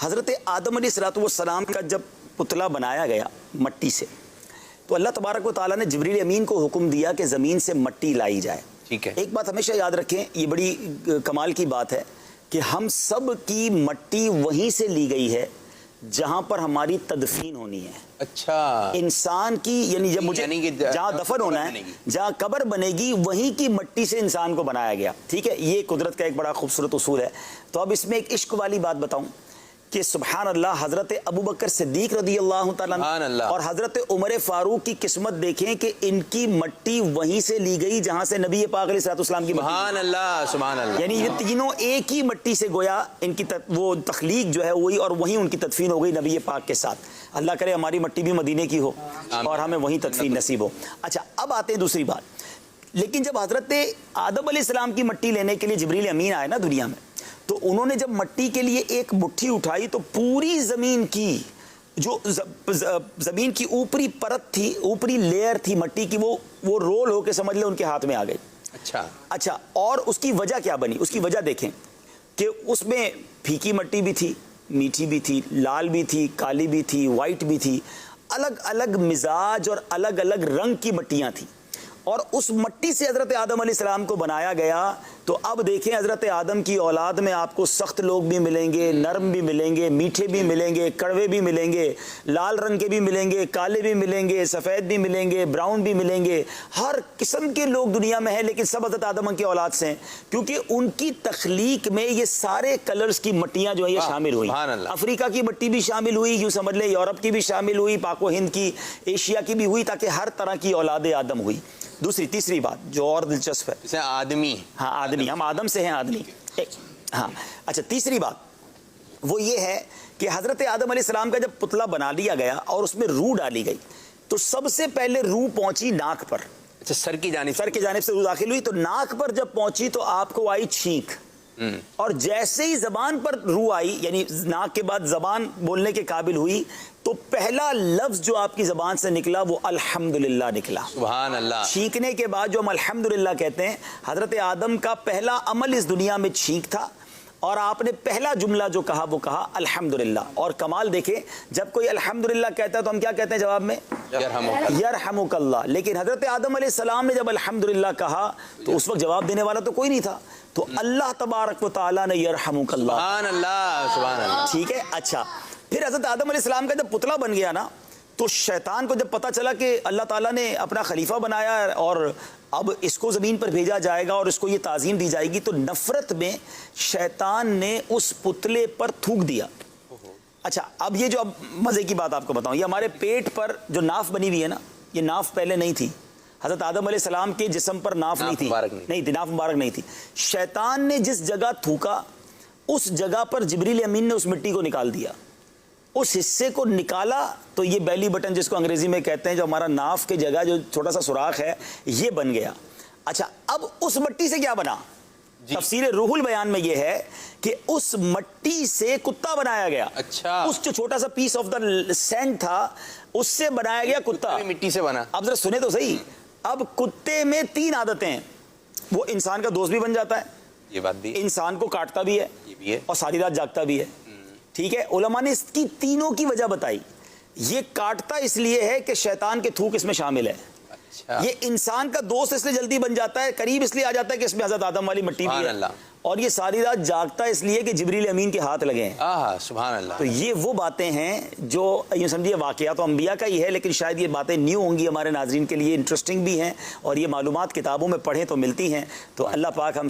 حضرت آدم अलैहिस्सलाम का जब पुतला बनाया गया मट्टी से, तो अल्लाह तबारक व तआला ने जिब्रील अमीन को हुक्म दिया कि ज़मीन से मट्टी लाई जाए। ठीक है। एक बात हमेशा याद रखें, ये बड़ी कमाल की बात है कि हम सब की मट्टी वहीं से ली गई है जहां पर हमारी तदफीन होनी है। अच्छा, इंसान की यानी जब मुझे जहां दफन होना है, जहां कब्र बनेगी, वहीं की मट्टी से इंसान को बनाया गया। ठीक है, ये कुदरत का एक बड़ा खूबसूरत उसूल है। तो अब इसमें एक इश्क वाली बात बताऊं कि सुभान अल्लाह, हजरत अबू बकर सिद्दीक रदी अल्लाह तआला और हजरत उमर फारूक की किस्मत देखें कि इनकी मट्टी वहीं से ली गई जहां से नबी पाक अलैहिस्सलाम की सुभान अल्लाह, यानी ये तीनों एक ही मट्टी से गोया इनकी वो तख्लीक जो है वही, और वहीं उनकी तदफीन हो गई नबी पाक के साथ। अल्लाह करे हमारी मट्टी भी मदीने की हो और हमें वहीं तदफीन नसीब हो। अच्छा, अब आते हैं दूसरी बात। लेकिन जब हजरत आदम अलैहिस्सलाम की मट्टी लेने के लिए जिब्रील अमीन आए ना दुनिया में, तो उन्होंने जब मट्टी के लिए एक मुट्ठी उठाई तो पूरी ज़मीन की जो ज़मीन की ऊपरी परत थी, ऊपरी लेयर थी मट्टी की, वो रोल होके समझ ले उनके हाथ में आ गई। अच्छा, और उसकी वजह क्या बनी? उसकी वजह देखें कि उसमें फीकी मट्टी भी थी, मीठी भी थी, लाल भी थी, काली भी थी, वाइट भी थी, अलग अलग मिजाज और अलग अलग रंग की मट्टियाँ थी, और उस मट्टी से हज़रत आदम अलैहिस्सलाम को बनाया गया। तो अब देखें, हज़रत आदम की औलाद में आपको सख्त लोग भी मिलेंगे, नरम भी मिलेंगे, मीठे भी मिलेंगे, कड़वे भी मिलेंगे, लाल रंग के भी मिलेंगे, काले भी मिलेंगे, सफ़ेद भी मिलेंगे, ब्राउन भी मिलेंगे, हर किस्म के लोग दुनिया में हैं, लेकिन सब हज़रत आदम की औलाद से हैं, क्योंकि उनकी तख्लीक में ये सारे कलर्स की मट्टियाँ जो है ये शामिल हुई। अफ्रीका की मट्टी भी शामिल हुई, यूँ समझ ले, यूरोप की भी शामिल हुई, पाको हिंद की, एशिया की भी हुई, ताकि हर तरह की औलाद आदम हुई। तीसरी बात जो और दिलचस्प है, आदमी, हाँ आदमी, हम आदम से हैं आदमी। हाँ, अच्छा, तीसरी बात वो ये है कि हजरत आदम अलैहिस्सलाम का जब पुतला बना लिया गया और उसमें रूह डाली गई, तो सबसे पहले रूह पहुंची नाक पर। अच्छा, सर की जानिब से रूह दाखिल हुई, तो नाक पर जब पहुंची तो आपको आई छींक, और जैसे ही जबान पर रूह आई, यानी नाक के बाद जबान बोलने के काबिल हुई, तो पहला लफ्ज जो आपकी जबान से निकला वो अल्हम्दुलिल्लाह निकला। सुभान अल्लाह। छींकने के बाद जो हम अल्हम्दुलिल्लाह कहते हैं, हजरत आदम का पहला अमल इस दुनिया में छींक था, और आपने पहला जुमला जो कहा वो कहा अल्हम्दुलिल्लाह। और कमाल देखे, जब कोई अल्हम्दुलिल्लाह कहता है तो हम क्या कहते हैं जवाब में? यरहमुकल्लाह। लेकिन हजरत आदम अलैहिस्सलाम ने जब अल्हम्दुलिल्लाह कहा तो उस वक्त जवाब देने वाला तो कोई नहीं था, तो अल्लाह तबारक व तआला ने यरहमुकल्लाह। सुभान अल्लाह, सुभान अल्लाह। ठीक है। अच्छा, फिर हजरत आदम अलैहिस्सलाम का जब पुतला बन गया ना, तो शैतान को जब पता चला कि अल्लाह ताला ने अपना खलीफा बनाया और अब इसको ज़मीन पर भेजा जाएगा और इसको ये ताज़ीम दी जाएगी, तो नफ़रत में शैतान ने उस पुतले पर थूक दिया। अच्छा, अब ये जो अब मज़े की बात आपको बताऊं, ये हमारे पेट पर जो नाफ बनी हुई है ना, ये नाफ पहले नहीं थी। हज़रत आदम अलैहिस्सलाम के जिस्म पर नाफ नहीं थी, नाफ मुबारक नहीं थी। शैतान ने जिस जगह थूका, उस जगह पर जिब्रील अमीन ने उस मिट्टी को निकाल दिया। उस हिस्से को निकाला तो ये बेली बटन जिसको अंग्रेजी में कहते हैं, जो हमारा नाफ के जगह जो छोटा सा सुराख है, ये बन गया। अच्छा, अब उस मट्टी से क्या बना? तफसीर रूहुल बयान में ये है कि उस मट्टी से कुत्ता बनाया गया। अच्छा, उस जो छोटा सा पीस ऑफ द सैंड था, उससे बनाया गया कुत्ता। मिट्टी से बना। अब जरा सुने तो सही, अब कुत्ते में 3 आदतें हैं। वो इंसान का दोस्त भी बन जाता है, ये बात भी, इंसान को काटता भी है, ये भी है, और सारी रात जागता भी है। ठीक है, उलमा ने इसकी तीनों की वजह बताई। ये काटता इसलिए है कि शैतान के थूक इसमें शामिल है। अच्छा। ये इंसान का दोस्त इसलिए जल्दी बन जाता है, करीब इसलिए आ जाता है कि इसमें हज़रत आदम वाली मिट्टी भी है, और ये सारी रात जागता है इसलिए कि जिब्रील अमीन के हाथ लगे हैं। सुभान अल्लाह। तो ये वो बातें हैं जो यूँ समझिए वाक़या तो अंबिया का ही है, लेकिन शायद ये बातें न्यू होंगी हमारे नाज़रीन के लिए, इंटरेस्टिंग भी हैं, और ये मालूमात किताबों में पढ़ें तो मिलती हैं। तो अल्लाह पाक हम